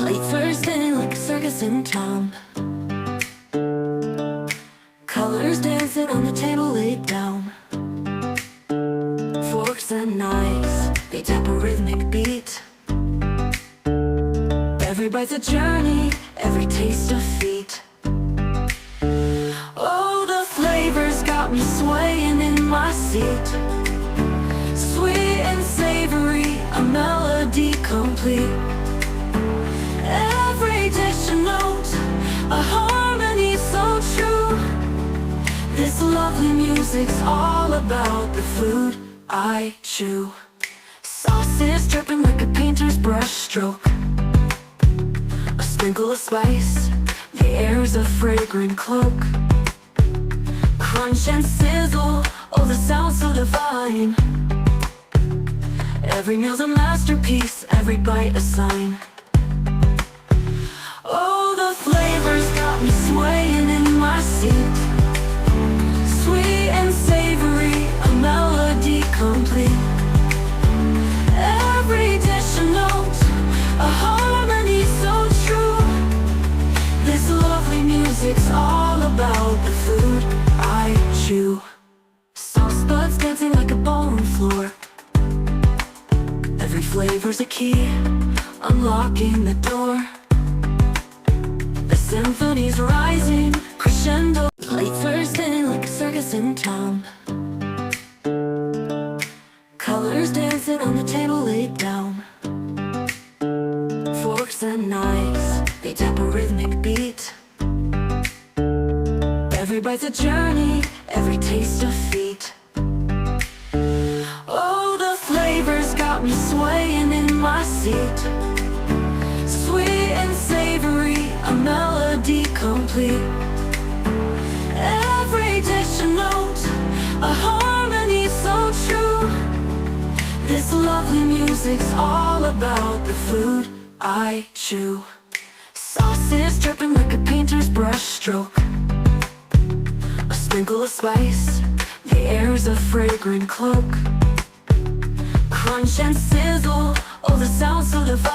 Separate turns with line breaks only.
Late Thursday like a circus in town. Colors dancing on the table laid down. Forks and knives, they tap a rhythmic beat. Every bite's a journey, every taste a feat. Oh, the flavors got me swaying in my seat. Sweet and savory, a melody complete. Every dish a note, a harmony so true. This lovely music's all about the food I chew. Sauces dripping like a painter's brush stroke. A sprinkle of spice, the air's a fragrant cloak. Crunch and sizzle, oh the sound so divine. Every meal's a masterpiece, every bite a sign. Oh, the flavors got me swaying in my seat. Sweet and savory, a melody complete. Every dish a note, a harmony so true. This lovely music's all about the food I chew. Sauce buds dancing like a ballroom floor. Every flavor's a key, unlocking the door. The symphony's rising, crescendo. Late Thursday like a circus in town. Colors dancing on the table laid down. Forks and knives, they tap a rhythmic beat. Every bite's a journey, every taste a feat. Oh, the flavors got me swaying in my seat. Sweet and savory, a melody complete. Every dish a note, a harmony so true. This lovely music's all about the food I chew. Sauces dripping like a painter's brush stroke. A sprinkle of spice, the air's a fragrant cloak. Crunch and sizzle, oh the sound so divine.